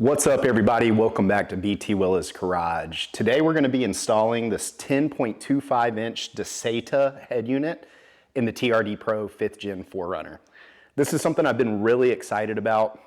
What's up, everybody? Welcome back to BT Willa's Garage. Today we're going to be installing this 10.25 inch Dasaita head unit in the TRD Pro 5th Gen 4Runner. This is something I've been really excited about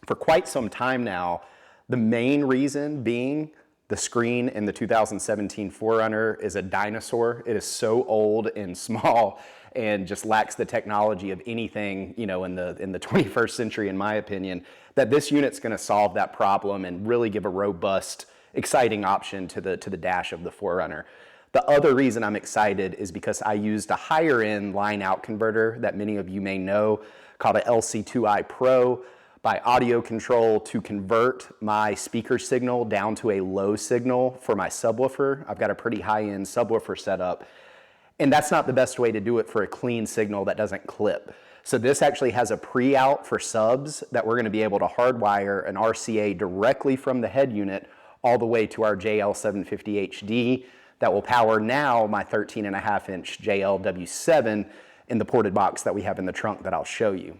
for quite some time now. The main reason being the screen in the 2017 4Runner is a dinosaur. It is so old and small and just lacks the technology of anything, you know, in the 21st century, in my opinion, that this unit's going to solve that problem and really give a robust, exciting option to the dash of the 4Runner. The other reason I'm excited is because I used a higher end line out converter that many of you may know called a LC2i Pro by Audio Control to convert my speaker signal down to a low signal for my subwoofer. I've got a pretty high end subwoofer set up, and that's not the best way to do it for a clean signal that doesn't clip. So this actually has a pre-out for subs that we're going to be able to hardwire an RCA directly from the head unit all the way to our JL750HD that will power now my 13.5 inch JLW7 in the ported box that we have in the trunk that I'll show you.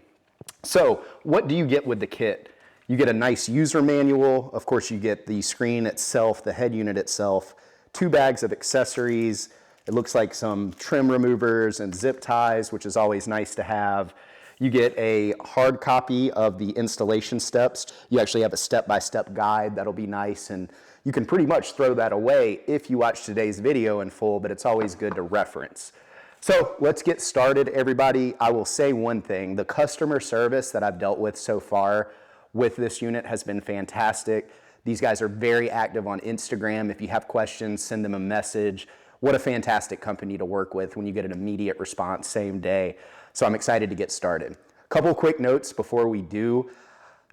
So what do you get with the kit? You get a nice user manual. Of course, you get the screen itself, the head unit itself, 2 bags of accessories. It looks like some trim removers and zip ties, which is always nice to have. You get a hard copy of the installation steps. You actually have a step-by-step guide that'll be nice, and you can pretty much throw that away if you watch today's video in full, but it's always good to reference. So let's get started, everybody. I will say one thing. The customer service that I've dealt with so far with this unit has been fantastic. These guys are very active on Instagram. If you have questions, send them a message. What a fantastic company to work with when you get an immediate response same day. So I'm excited to get started. A couple quick notes before we do.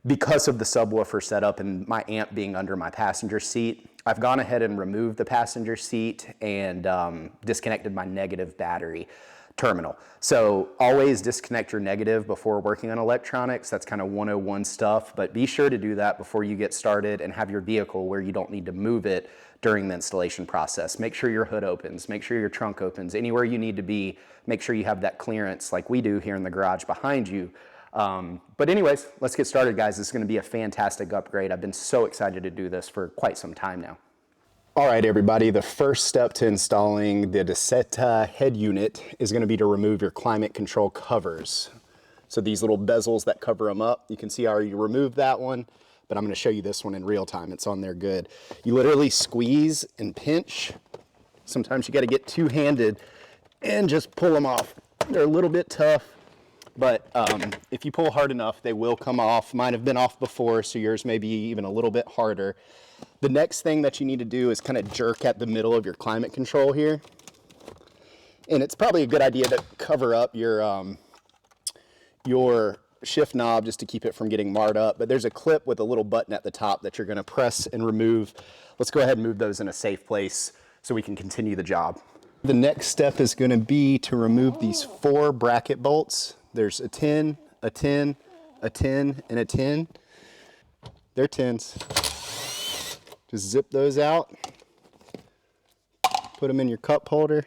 Because of the subwoofer setup and my amp being under my passenger seat, I've gone ahead and removed the passenger seat and disconnected my negative battery terminal. So always disconnect your negative before working on electronics. That's kind of 101 stuff, but be sure to do that before you get started and have your vehicle where you don't need to move it during the installation process. Make sure your hood opens, make sure your trunk opens, anywhere you need to be, make sure you have that clearance like we do here in the garage behind you. But anyways, let's get started, guys. This is going to be a fantastic upgrade. I've been so excited to do this for quite some time now. All right, everybody, the first step to installing the Dasaita head unit is going to be to remove your climate control covers. So these little bezels that cover them up, you can see I already removed that one, but I'm going to show you this one in real time. It's on there good. You literally squeeze and pinch. Sometimes you got to get two-handed and just pull them off. They're a little bit tough, but if you pull hard enough, they will come off. Mine have been off before, so yours may be even a little bit harder. The next thing that you need to do is kind of jerk at the middle of your climate control here. And it's probably a good idea to cover up your shift knob just to keep it from getting marred up. But there's a clip with a little button at the top that you're going to press and remove. Let's go ahead and move those in a safe place so we can continue the job. The next step is going to be to remove these 4 bracket bolts. There's a 10, a 10, a 10, and a 10. They're 10s. Just zip those out, put them in your cup holder.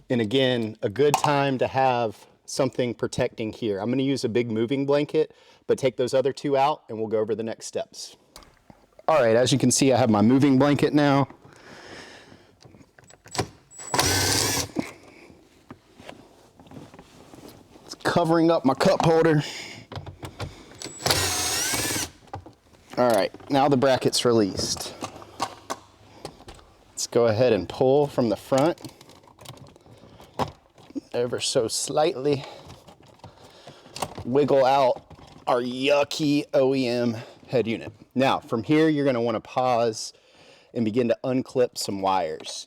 And again, a good time to have something protecting here. I'm going to use a big moving blanket, but take those other 2 out and we'll go over the next steps. All right, as you can see, I have my moving blanket now. It's covering up my cup holder. All right, now the bracket's released. Let's go ahead and pull from the front, ever so slightly. Wiggle out our yucky OEM head unit. Now, from here, you're gonna wanna pause and begin to unclip some wires.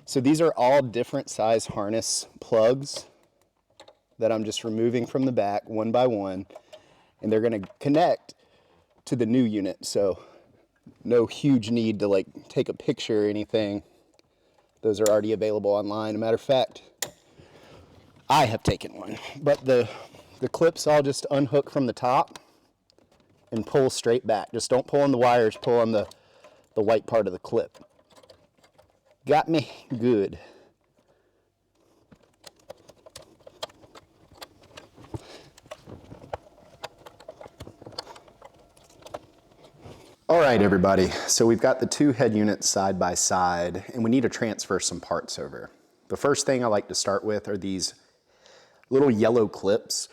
So these are all different size harness plugs that I'm just removing from the back one by one, and they're gonna connect to the new unit, so no huge need to like take a picture or anything. Those are already available online. As a matter of fact, I have taken one. But the clips all just unhook from the top and pull straight back. Just don't pull on the wires, pull on the white part of the clip. Got me? Good. All right, everybody, so we've got the two head units side by side, and we need to transfer some parts over. The first thing I like to start with are these little yellow clips.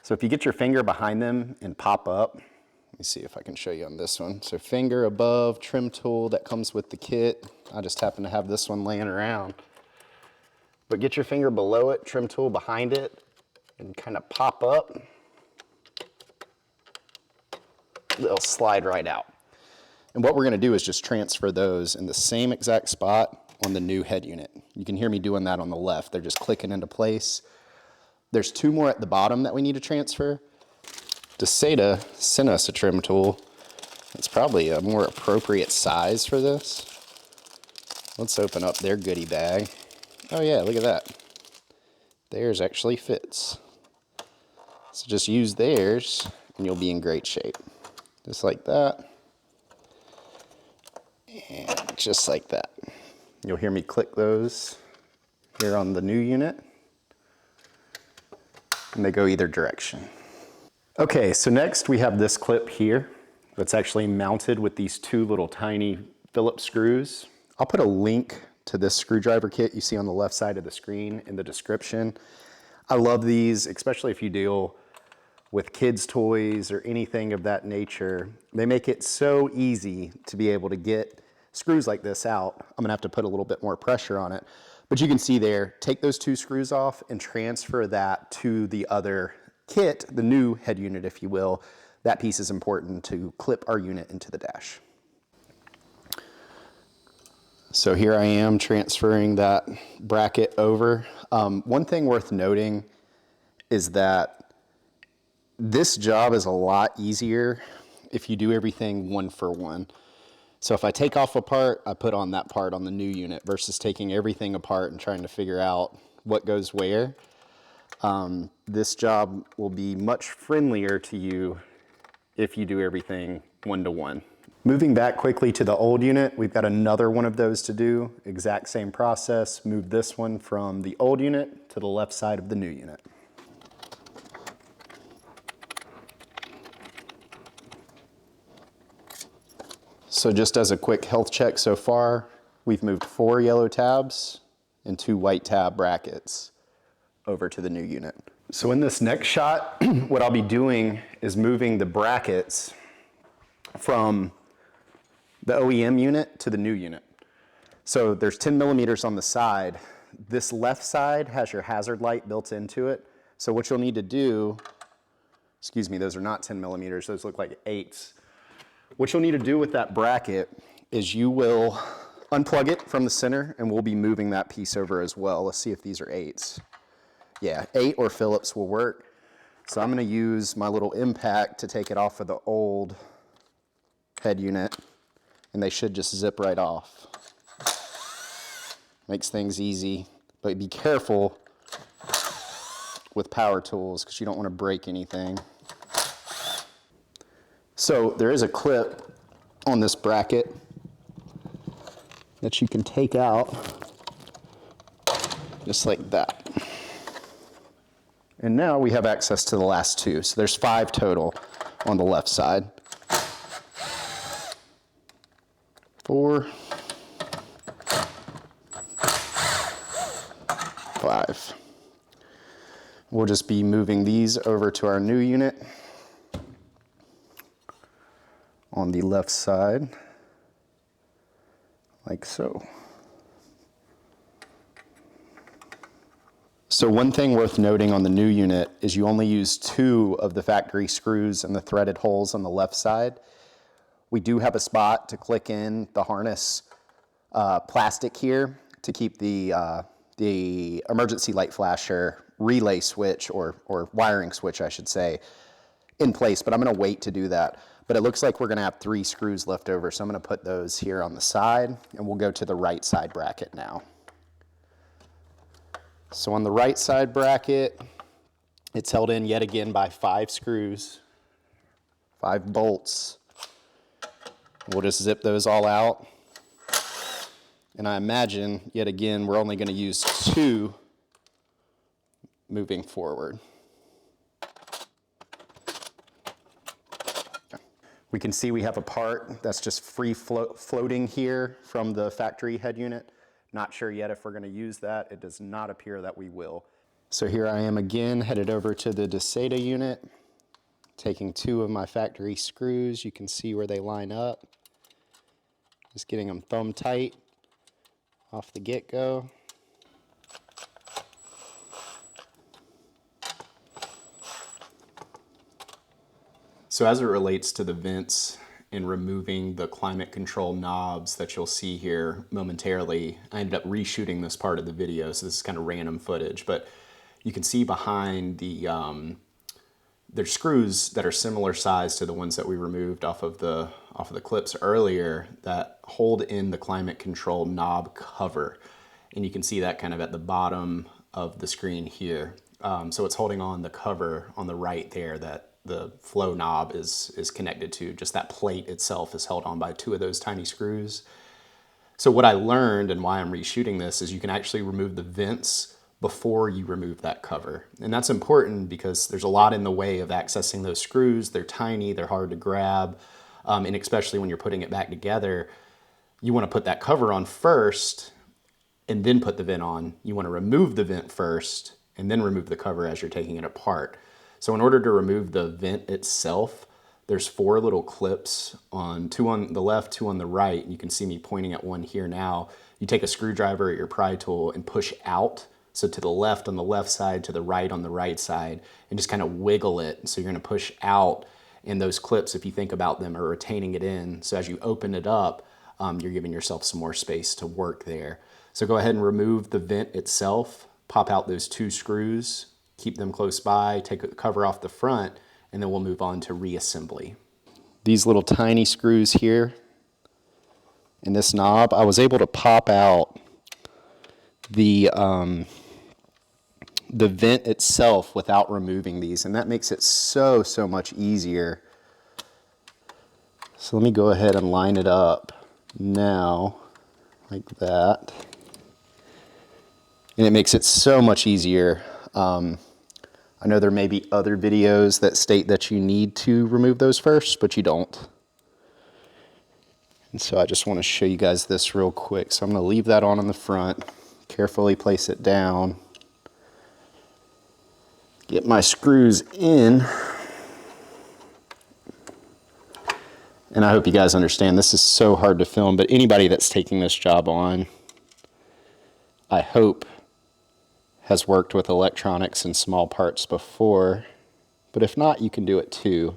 So if you get your finger behind them and pop up, let me see if I can show you on this one. So finger above, trim tool that comes with the kit. I just happen to have this one laying around. But get your finger below it, trim tool behind it, and kind of pop up. They'll slide right out. And what we're gonna do is just transfer those in the same exact spot on the new head unit. You can hear me doing that on the left. They're just clicking into place. There's two more at the bottom that we need to transfer. Dasaita sent us a trim tool. It's probably a more appropriate size for this. Let's open up their goodie bag. Oh yeah, look at that. Theirs actually fits. So just use theirs and you'll be in great shape. Just like that. And just like that. You'll hear me click those here on the new unit. And they go either direction. Okay, so next we have this clip here that's actually mounted with these two little tiny Phillips screws. I'll put a link to this screwdriver kit you see on the left side of the screen in the description. I love these, especially if you deal with kids' toys or anything of that nature. They make it so easy to be able to get screws like this out. I'm gonna have to put a little bit more pressure on it. But you can see there, take those two screws off and transfer that to the other kit, the new head unit, if you will. That piece is important to clip our unit into the dash. So here I am transferring that bracket over. One thing worth noting is that this job is a lot easier if you do everything one for one. So if I take off a part, I put on that part on the new unit versus taking everything apart and trying to figure out what goes where. This job will be much friendlier to you if you do everything one to one. Moving back quickly to the old unit, we've got another one of those to do. Exact same process. Move this one from the old unit to the left side of the new unit. So just as a quick health check so far, we've moved 4 yellow tabs and 2 white tab brackets over to the new unit. So in this next shot, what I'll be doing is moving the brackets from the OEM unit to the new unit. So there's 10 millimeters on the side. This left side has your hazard light built into it. So what you'll need to do, excuse me, those are not 10 millimeters, those look like 8s. What you'll need to do with that bracket is you will unplug it from the center and we'll be moving that piece over as well. Let's see if these are 8s. Yeah, 8 or Phillips will work. So I'm gonna use my little impact to take it off of the old head unit and they should just zip right off. Makes things easy, but be careful with power tools because you don't wanna break anything. So there is a clip on this bracket that you can take out just like that. And now we have access to the last 2. So there's 5 total on the left side. 4, 5. We'll just be moving these over to our new unit on the left side, like so. So one thing worth noting on the new unit is you only use 2 of the factory screws and the threaded holes on the left side. We do have a spot to click in the harness plastic here to keep the emergency light flasher relay switch or wiring switch, I should say, in place, but I'm gonna wait to do that. But it looks like we're gonna have 3 screws left over, so I'm gonna put those here on the side, and we'll go to the right side bracket now. So on the right side bracket, it's held in yet again by 5 screws, 5 bolts. We'll just zip those all out. And I imagine, yet again, we're only gonna use 2 moving forward. We can see we have a part that's just floating here from the factory head unit. Not sure yet if we're going to use that. It does not appear that we will. So here I am again, headed over to the Dasaita unit, taking 2 of my factory screws. You can see where they line up. Just getting them thumb tight off the get-go. So as it relates to the vents and removing the climate control knobs that you'll see here momentarily, I ended up reshooting this part of the video, so this is kind of random footage, but you can see behind the there's screws that are similar size to the ones that we removed off of the clips earlier that hold in the climate control knob cover, and you can see that kind of at the bottom of the screen here. So it's holding on the cover on the right there that the flow knob is connected to. Just that plate itself is held on by 2 of those tiny screws. So what I learned and why I'm reshooting this is you can actually remove the vents before you remove that cover. And that's important because there's a lot in the way of accessing those screws. They're tiny, they're hard to grab, and especially when you're putting it back together, you want to put that cover on first and then put the vent on. You want to remove the vent first and then remove the cover as you're taking it apart. So in order to remove the vent itself, there's 4 little clips, 2 on the left, 2 on the right. You can see me pointing at one here now. You take a screwdriver at your pry tool and push out. So to the left on the left side, to the right on the right side, and just kind of wiggle it. So you're gonna push out, and those clips, if you think about them, are retaining it in. So as you open it up, you're giving yourself some more space to work there. So go ahead and remove the vent itself, pop out those 2 screws, keep them close by, take the cover off the front, and then we'll move on to reassembly. These little tiny screws here in this knob, I was able to pop out the vent itself without removing these, and that makes it so much easier. So let me go ahead and line it up now like that, and it makes it so much easier. I know there may be other videos that state that you need to remove those first, but you don't. And so I just want to show you guys this real quick. So I'm going to leave that on the front, carefully place it down, get my screws in, and I hope you guys understand this is so hard to film, but anybody that's taking this job on, I hope, has worked with electronics and small parts before, but if not, you can do it too.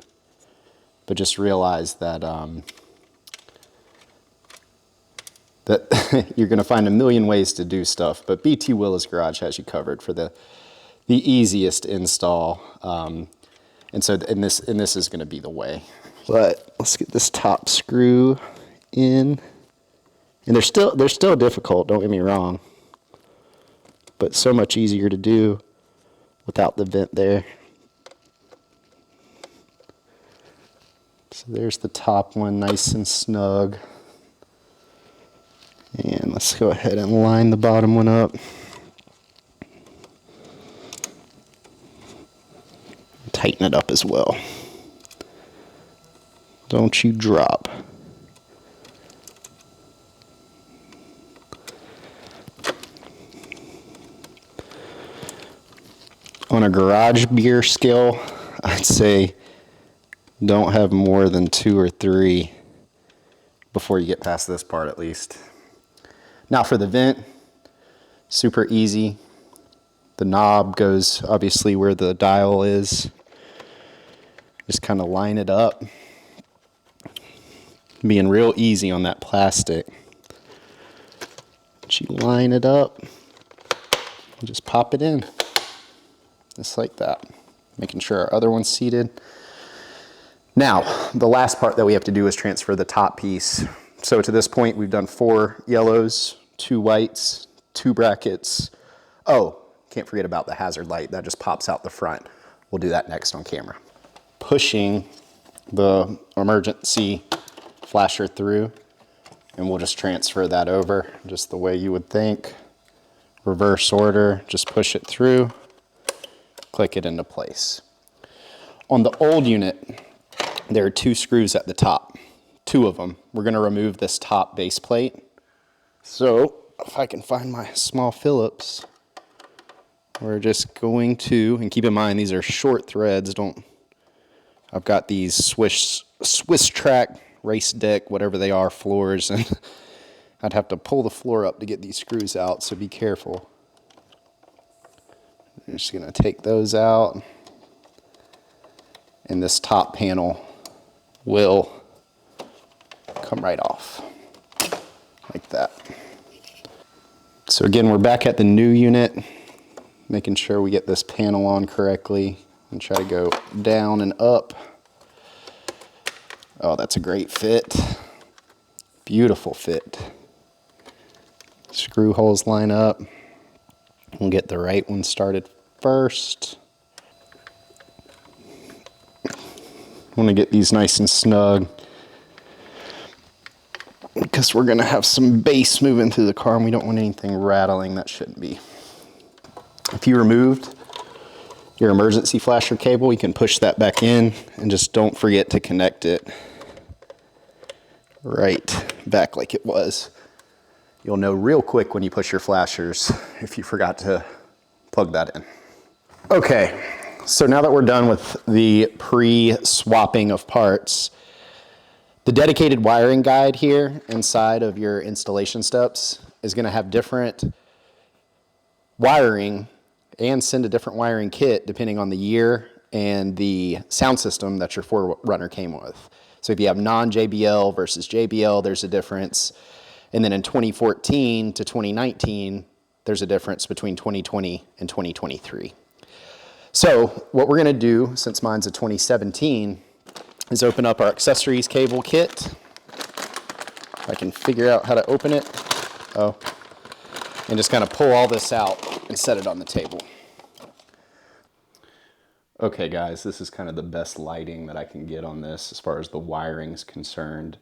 But just realize that that you're going to find a million ways to do stuff, but BT Willis Garage has you covered for the easiest install, and this is going to be the way. But let's get this top screw in, and they're still difficult. Don't get me wrong, but so much easier to do without the vent there. So there's the top one, nice and snug. And let's go ahead and line the bottom one up. Tighten it up as well. Don't you drop. On a garage gear scale, I'd say don't have more than 2 or 3 before you get past this part at least. Now for the vent, super easy. The knob goes obviously where the dial is. Just kind of line it up. Being real easy on that plastic. Once you line it up, just pop it in. Just like that. Making sure our other one's seated. Now, the last part that we have to do is transfer the top piece. So to this point, we've done 4 yellows, 2 whites, 2 brackets. Oh, can't forget about the hazard light. That just pops out the front. We'll do that next on camera. Pushing the emergency flasher through, and we'll just transfer that over just the way you would think. Reverse order, just push it through, click it into place. On the old unit, there are 2 screws at the top, 2 of them. We're going to remove this top base plate. So if I can find my small Phillips, we're just going to, and keep in mind these are short threads, I've got these Swiss track, race deck, whatever they are, floors, and I'd have to pull the floor up to get these screws out, so be careful. I'm just going to take those out, and this top panel will come right off, like that. So again, we're back at the new unit, making sure we get this panel on correctly, and try to go down and up. Oh, that's a great fit. Beautiful fit. Screw holes line up. We'll get the right one started first. Want to get these nice and snug because we're going to have some bass moving through the car and we don't want anything rattling. That shouldn't be. If you removed your emergency flasher cable, you can push that back in, and just don't forget to connect it right back like it was. You'll know real quick when you push your flashers if you forgot to plug that in. Okay, so now that we're done with the pre-swapping of parts, the dedicated wiring guide here inside of your installation steps is going to have different wiring and send a different wiring kit depending on the year and the sound system that your 4Runner came with. So if you have non-JBL versus JBL, there's a difference. And then in 2014 to 2019, there's a difference between 2020 and 2023. So what we're going to do, since mine's a 2017, is open up our accessories cable kit. If I can figure out how to open it. Oh. And just kind of pull all this out and set it on the table. Okay guys, this is kind of the best lighting that I can get on this as far as the wiring is concerned.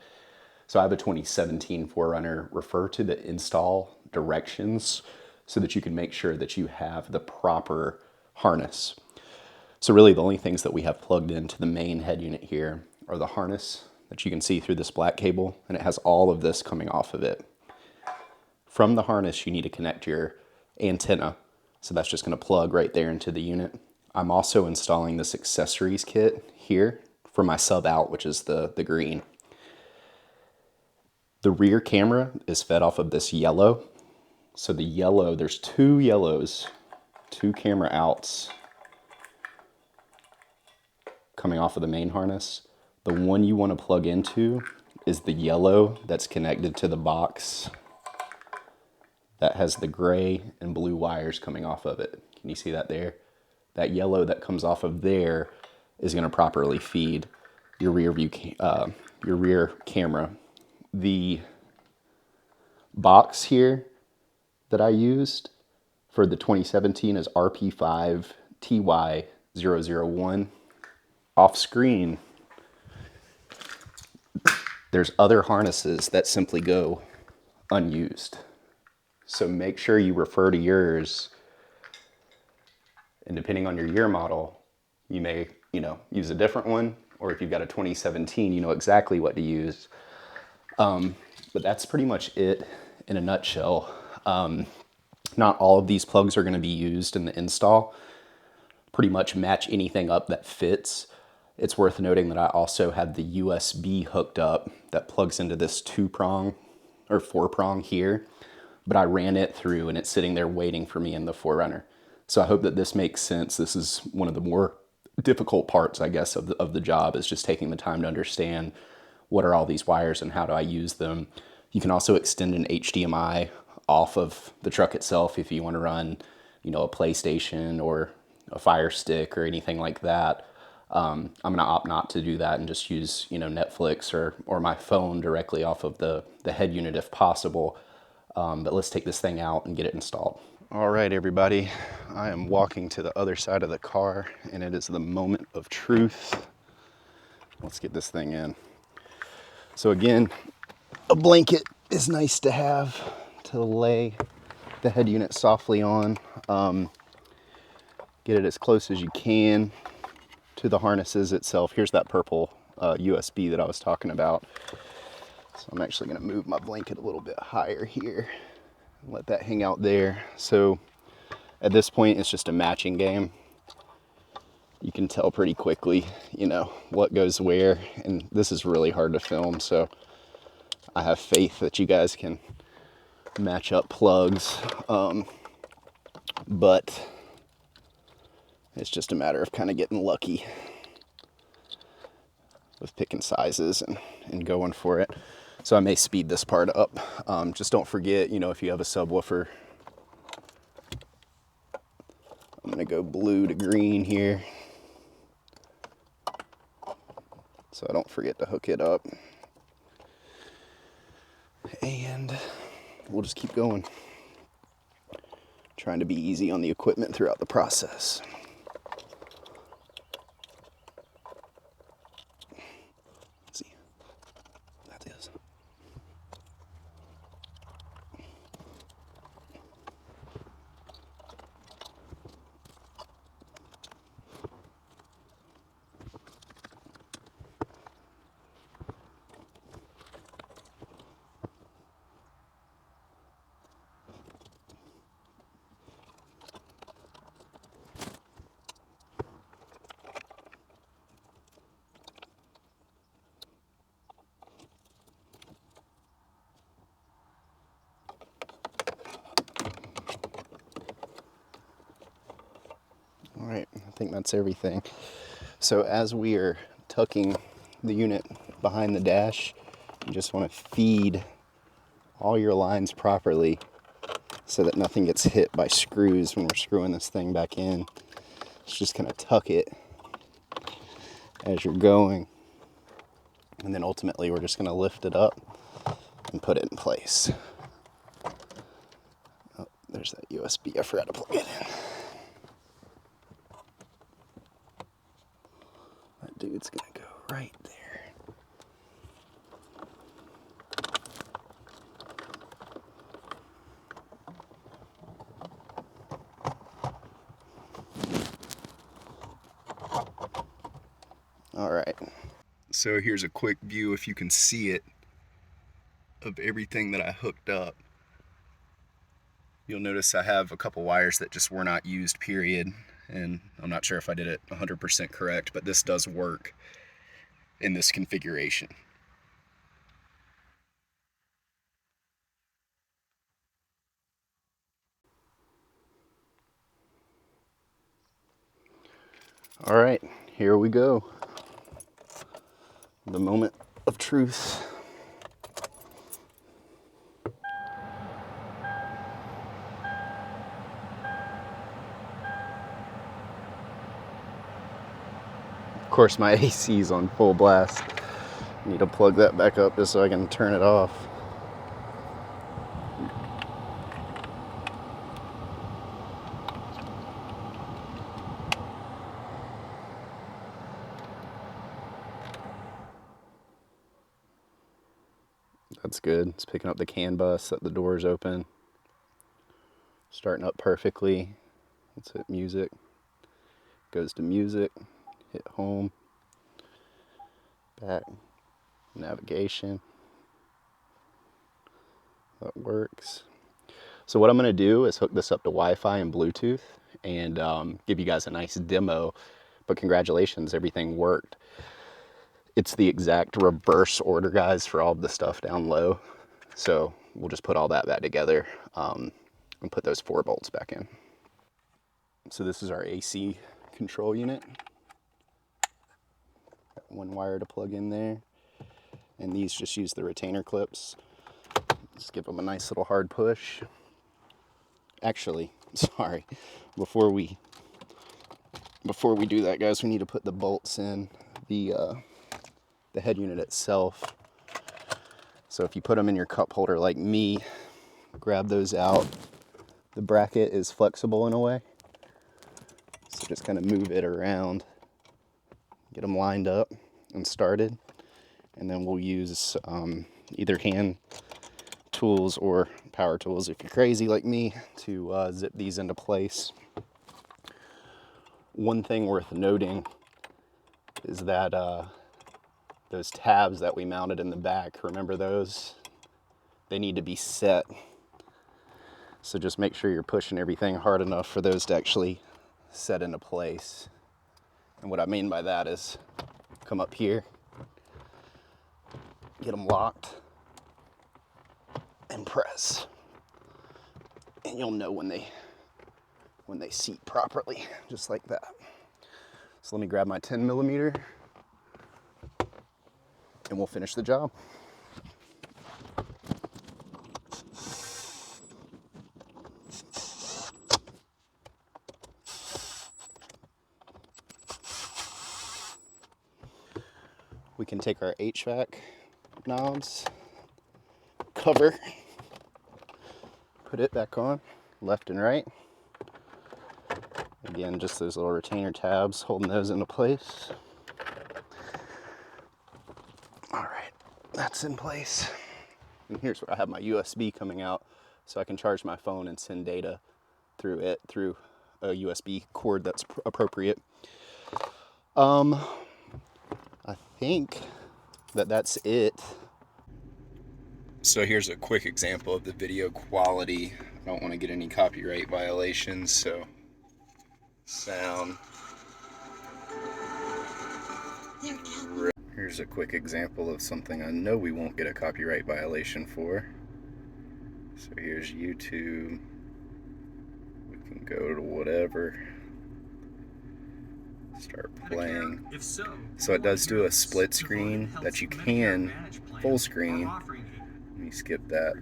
So I have a 2017 4Runner. Refer to the install directions so that you can make sure that you have the proper harness. So really the only things that we have plugged into the main head unit here are the harness that you can see through this black cable, and it has all of this coming off of it. From the harness, you need to connect your antenna. So that's just going to plug right there into the unit. I'm also installing this accessories kit here for my sub out, which is the green. The rear camera is fed off of this yellow. So the yellow, there's 2 yellows, 2 camera outs coming off of the main harness. The one you want to plug into is the yellow that's connected to the box that has the gray and blue wires coming off of it. Can you see that there? That yellow that comes off of there is going to properly feed your your rear camera. The box here that I used for the 2017 is RP5TY001. Off screen, there's other harnesses that simply go unused. So make sure you refer to yours, and depending on your year model, you may, use a different one, or if you've got a 2017, you know exactly what to use. But that's pretty much it in a nutshell. Not all of these plugs are going to be used in the install. Pretty much match anything up that fits. It's worth noting that I also have the USB hooked up that plugs into this 2-prong or 4-prong here, but I ran it through and it's sitting there waiting for me in the 4Runner. So I hope that this makes sense. This is one of the more difficult parts, I guess, of the job, is just taking the time to understand what are all these wires and how do I use them. You can also extend an HDMI off of the truck itself if you want to run, a PlayStation or a Fire Stick or anything like that. I'm going to opt not to do that and just use, Netflix or my phone directly off of the head unit if possible. But let's take this thing out and get it installed. All right, everybody, I am walking to the other side of the car and it is the moment of truth. Let's get this thing in. So again, a blanket is nice to have to lay the head unit softly on. Get it as close as you can to the harnesses itself. Here's that purple USB that I was talking about. So I'm actually going to move my blanket a little bit higher here and let that hang out there. So at this point, it's just a matching game. You can tell pretty quickly, you know, what goes where. And this is really hard to film, so I have faith that you guys can match up plugs. But it's just a matter of kind of getting lucky with picking sizes and going for it. So I may speed this part up. Just don't forget, you know, if you have a subwoofer, I'm gonna go blue to green here, so I don't forget to hook it up. And we'll just keep going. Trying to be easy on the equipment throughout the process. Let's see. That is. All right, I think that's everything. So as we are tucking the unit behind the dash, you just want to feed all your lines properly so that nothing gets hit by screws when we're screwing this thing back in. It's just kind of tuck it as you're going. And then ultimately we're just going to lift it up and put it in place. Oh, there's that USB. I forgot to plug it in. That dude's going to go right there. All right. So here's a quick view, if you can see it, of everything that I hooked up. You'll notice I have a couple wires that just were not used, period. And I'm not sure if I did it 100% correct, but this does work in this configuration. All right, here we go. The moment of truth. Of course, my AC is on full blast. I need to plug that back up just so I can turn it off. That's good. It's picking up the CAN bus that the door's open. Starting up perfectly. Let's hit music. Goes to music. Hit home. Back. Navigation. That works. So what I'm going to do is hook this up to Wi-Fi and Bluetooth and give you guys a nice demo. But congratulations, everything worked. It's the exact reverse order, guys, for all of the stuff down low. So we'll just put all that back together and put those 4 bolts back in. So this is our AC control unit. Got 1 wire to plug in there. And these just use the retainer clips. Just give them a nice little hard push. Actually, sorry, before we do that, guys, we need to put the bolts in the head unit itself. So if you put them in your cup holder like me, grab those out. The bracket is flexible in a way, so just kind of move it around, get them lined up and started, and then we'll use either hand tools or power tools if you're crazy like me to zip these into place. One thing worth noting is that those tabs that we mounted in the back, remember those? They need to be set. So just make sure you're pushing everything hard enough for those to actually set into place. And what I mean by that is come up here, get them locked, and press. And you'll know when they seat properly, just like that. So let me grab my 10 millimeter and we'll finish the job. We can take our HVAC knobs, cover, put it back on, left and right. Again, just those little retainer tabs holding those into place. All right, that's in place. And here's where I have my USB coming out so I can charge my phone and send data through it, through a USB cord that's appropriate. I think that's it. So here's a quick example of the video quality. I don't want to get any copyright violations, so sound. Here's a quick example of something I know we won't get a copyright violation for. So here's YouTube. We can go to whatever. Start playing. So it does do a split screen that you can full screen. Let me skip that.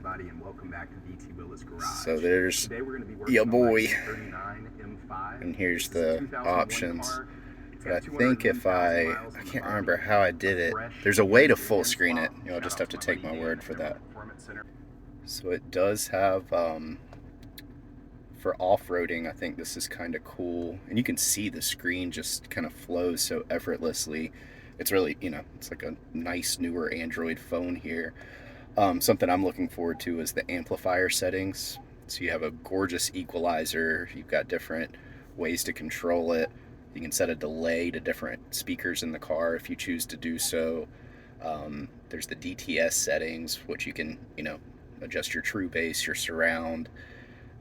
So there's your boy. And here's the options. But I think if I can't remember how I did it. There's a way to full screen it. You'll just have to take my word for that. So it does have, for off-roading, I think this is kind of cool. And you can see the screen just kind of flows so effortlessly. It's really, it's like a nice newer Android phone here. Something I'm looking forward to is the amplifier settings. So you have a gorgeous equalizer. You've got different ways to control it. You can set a delay to different speakers in the car if you choose to do so. There's the DTS settings, which you can, adjust your true bass, your surround,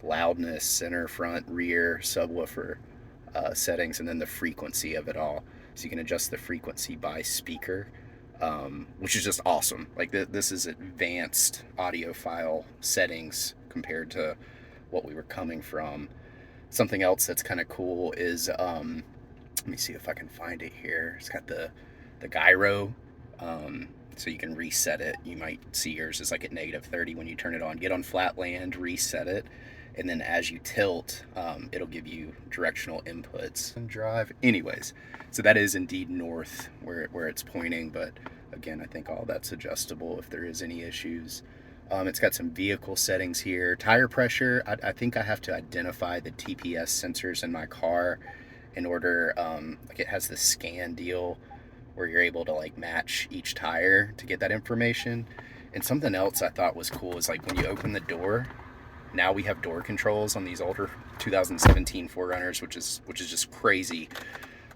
loudness, center, front, rear, subwoofer settings, and then the frequency of it all. So you can adjust the frequency by speaker, which is just awesome. Like this is advanced audiophile settings compared to what we were coming from. Something else that's kind of cool is, let me see if I can find it here. It's got the gyro, so you can reset it. You might see yours is like at -30 when you turn it on. Get on flat land, reset it, and then as you tilt, it'll give you directional inputs and drive. Anyways, so that is indeed north where it's pointing, but again, I think all that's adjustable if there is any issues. It's got some vehicle settings here. Tire pressure, I think I have to identify the TPS sensors in my car in order, like it has this scan deal where you're able to like match each tire to get that information. And something else I thought was cool is like when you open the door, now we have door controls on these older 2017 4Runners, which is just crazy.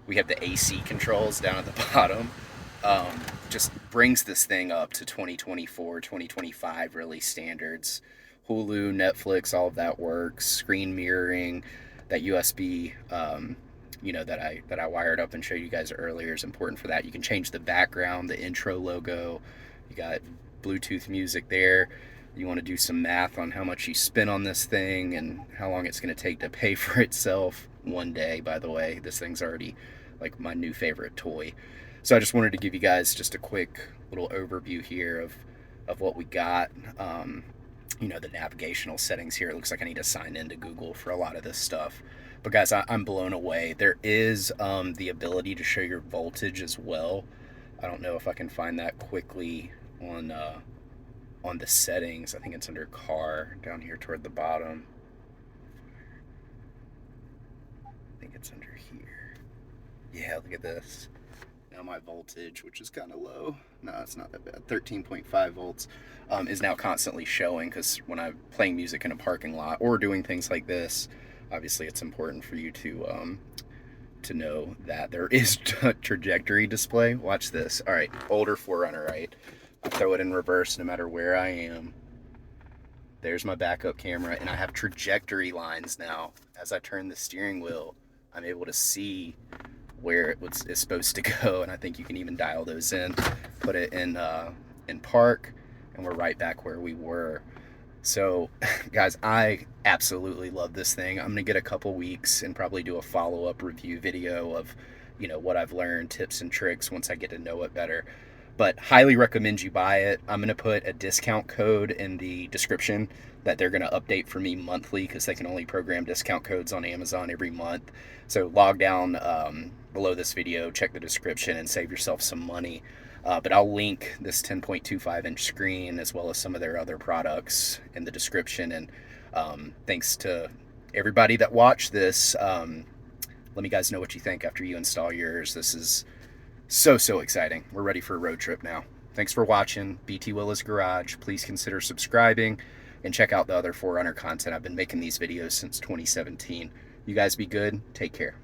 We have the AC controls down at the bottom. Just brings this thing up to 2024, 2025 really standards. Hulu, Netflix, all of that works. Screen mirroring, that USB, that I wired up and showed you guys earlier is important for that. You can change the background, the intro logo. You got Bluetooth music there. You want to do some math on how much you spend on this thing and how long it's going to take to pay for itself. One day, by the way. This thing's already like my new favorite toy. So I just wanted to give you guys just a quick little overview here of what we got. The navigational settings here. It looks like I need to sign into Google for a lot of this stuff. But guys, I'm blown away. There is the ability to show your voltage as well. I don't know if I can find that quickly on the settings. I think it's under car down here toward the bottom. I think it's under here. Yeah, look at this. Now my voltage, which is kind of low, no, it's not that bad, 13.5 volts, is now constantly showing, because when I'm playing music in a parking lot or doing things like this, obviously it's important for you to to know that there is a trajectory display. Watch this. All right, older 4Runner, right? I throw it in reverse no matter where I am. There's my backup camera, and I have trajectory lines now. As I turn the steering wheel, I'm able to see where it's supposed to go, and I think you can even dial those in, put it in park, and we're right back where we were. So guys, I absolutely love this thing. I'm gonna get a couple weeks and probably do a follow-up review video of, you know, what I've learned, tips and tricks once I get to know it better. But highly recommend you buy it. I'm gonna put a discount code in the description that they're gonna update for me monthly, because they can only program discount codes on Amazon every month. So log down below this video, check the description, and save yourself some money. But I'll link this 10.25 inch screen as well as some of their other products in the description. And thanks to everybody that watched this. Let me guys know what you think after you install yours. This is so exciting. We're ready for a road trip now. Thanks for watching BT Willis Garage. Please consider subscribing and check out the other 4Runner content. I've been making these videos since 2017. You guys be good. Take care.